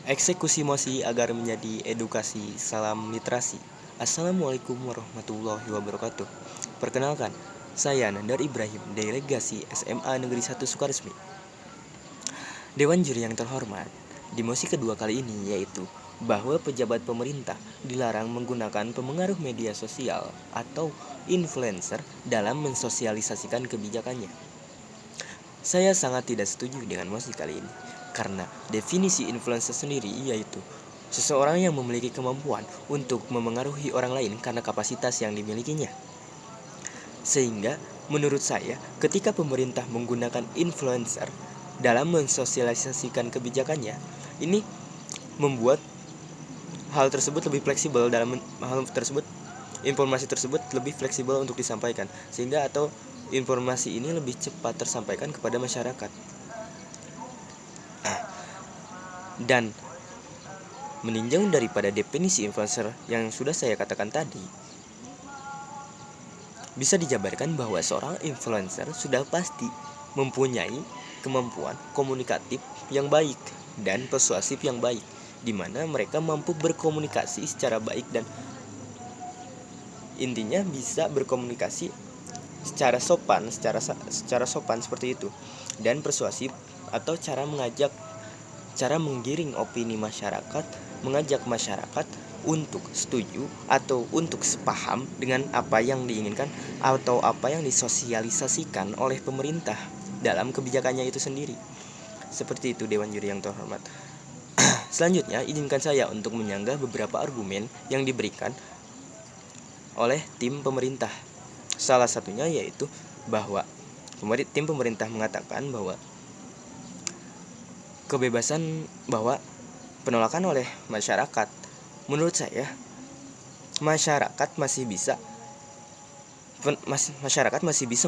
Eksekusi mosi agar menjadi edukasi. Salam literasi. Assalamualaikum warahmatullahi wabarakatuh. Perkenalkan, saya Nandar Ibrahim, delegasi SMA Negeri 1 Sukaresmi. Dewan juri yang terhormat, di mosi kedua kali ini yaitu bahwa pejabat pemerintah dilarang menggunakan pemengaruh media sosial atau influencer dalam mensosialisasikan kebijakannya. Saya sangat tidak setuju dengan mosi kali ini, karena definisi influencer sendiri yaitu seseorang yang memiliki kemampuan untuk memengaruhi orang lain karena kapasitas yang dimilikinya. Sehingga menurut saya ketika pemerintah menggunakan influencer dalam mensosialisasikan kebijakannya, ini membuat hal tersebut lebih fleksibel dalam hal tersebut informasi tersebut lebih fleksibel untuk disampaikan, sehingga atau informasi ini lebih cepat tersampaikan kepada masyarakat. Dan meninjau daripada definisi influencer yang sudah saya katakan tadi, bisa dijabarkan bahwa seorang influencer sudah pasti mempunyai kemampuan komunikatif yang baik dan persuasif yang baik, di mana mereka mampu berkomunikasi secara baik dan intinya bisa berkomunikasi secara sopan seperti itu, dan persuasif atau cara menggiring opini masyarakat, mengajak masyarakat untuk setuju atau untuk sepaham dengan apa yang diinginkan atau apa yang disosialisasikan oleh pemerintah dalam kebijakannya itu sendiri. Seperti itu Dewan Juri yang terhormat. Selanjutnya, izinkan saya untuk menyanggah beberapa argumen yang diberikan oleh tim pemerintah. Salah satunya yaitu bahwa tim pemerintah mengatakan bahwa penolakan oleh masyarakat, menurut saya masyarakat masih bisa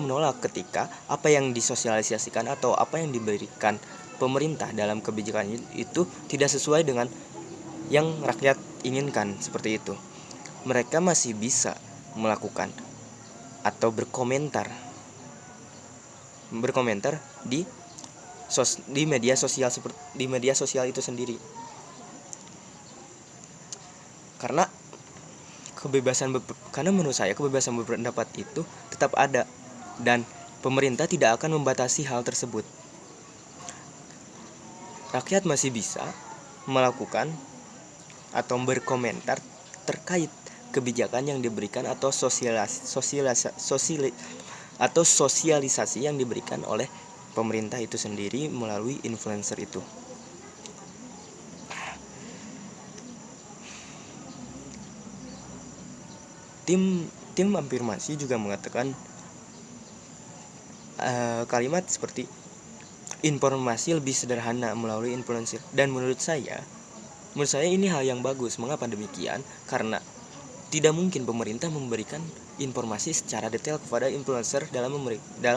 menolak ketika apa yang disosialisasikan atau apa yang diberikan pemerintah dalam kebijakan itu tidak sesuai dengan yang rakyat inginkan, seperti itu. Mereka masih bisa melakukan atau berkomentar di media sosial itu sendiri. Karena menurut saya kebebasan berpendapat itu tetap ada dan pemerintah tidak akan membatasi hal tersebut. Rakyat masih bisa melakukan atau berkomentar terkait kebijakan yang diberikan atau sosialisasi yang diberikan oleh pemerintah itu sendiri melalui influencer itu. Tim afirmasi juga mengatakan kalimat seperti informasi lebih sederhana melalui influencer, dan menurut saya ini hal yang bagus. Mengapa demikian? Karena tidak mungkin pemerintah memberikan informasi secara detail kepada influencer dalam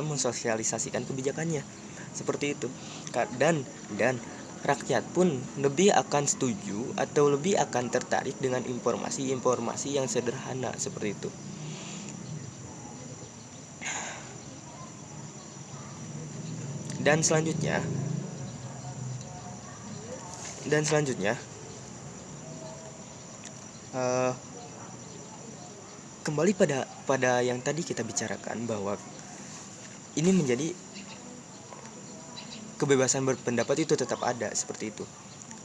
mensosialisasikan kebijakannya, seperti itu. Dan rakyat pun lebih akan setuju atau lebih akan tertarik dengan informasi yang sederhana seperti itu. Dan selanjutnya kembali pada yang tadi kita bicarakan, bahwa ini menjadi kebebasan berpendapat itu tetap ada, seperti itu.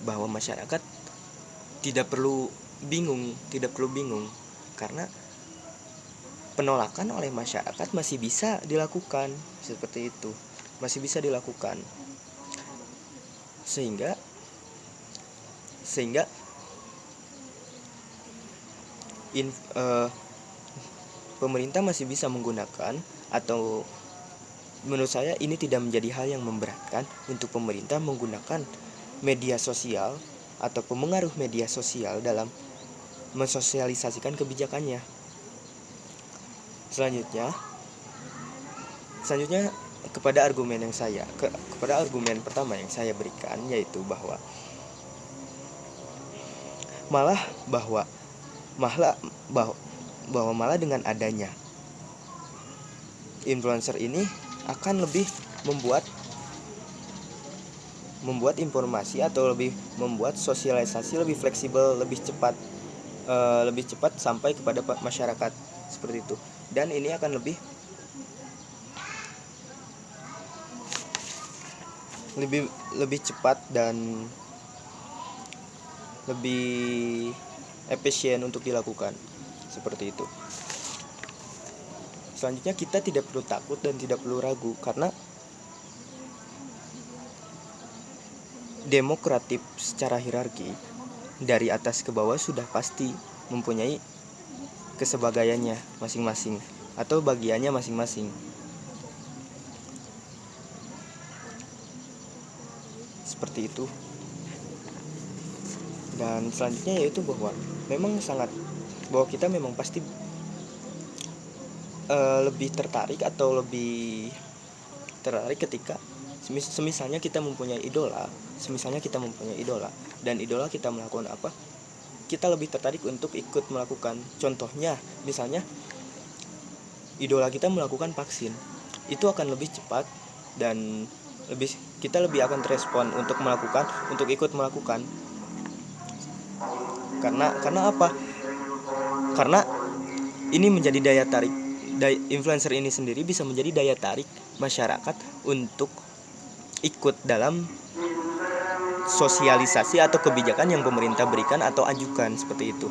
Bahwa masyarakat tidak perlu bingung karena penolakan oleh masyarakat masih bisa dilakukan, seperti itu. Masih bisa dilakukan. Sehingga pemerintah masih bisa menggunakan, atau menurut saya ini tidak menjadi hal yang memberatkan untuk pemerintah menggunakan media sosial atau pengaruh media sosial dalam mensosialisasikan kebijakannya. Selanjutnya kepada argumen pertama yang saya berikan, yaitu bahwa malah dengan adanya influencer ini akan lebih membuat membuat informasi atau lebih membuat sosialisasi lebih fleksibel, lebih cepat sampai kepada masyarakat seperti itu. Dan ini akan lebih lebih lebih cepat dan lebih efisien untuk dilakukan seperti itu. Selanjutnya, kita tidak perlu takut dan tidak perlu ragu karena demokratif secara hierarki dari atas ke bawah sudah pasti mempunyai kesebagaiannya masing-masing atau bagiannya masing-masing. Seperti itu. Dan selanjutnya yaitu bahwa kita memang pasti lebih tertarik ketika semisalnya kita mempunyai idola dan idola kita melakukan apa, kita lebih tertarik untuk ikut melakukan. Contohnya, misalnya idola kita melakukan vaksin, itu akan lebih cepat dan kita lebih akan terespon untuk ikut melakukan. Karena apa? Karena ini menjadi daya tarik. Influencer ini sendiri bisa menjadi daya tarik masyarakat untuk ikut dalam sosialisasi atau kebijakan yang pemerintah berikan atau ajukan, seperti itu.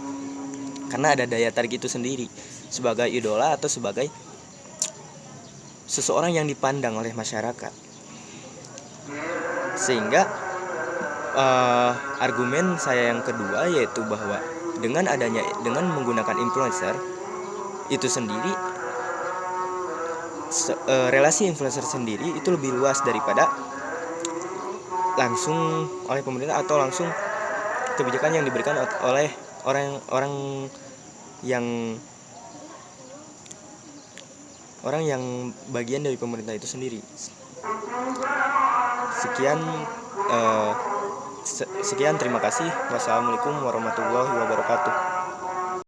Karena ada daya tarik itu sendiri sebagai idola atau sebagai seseorang yang dipandang oleh masyarakat. Sehingga argumen saya yang kedua yaitu bahwa dengan menggunakan influencer itu sendiri, relasi influencer sendiri itu lebih luas daripada langsung oleh pemerintah atau langsung kebijakan yang diberikan oleh orang yang bagian dari pemerintah itu sendiri. Sekian, terima kasih. Wassalamualaikum warahmatullahi wabarakatuh.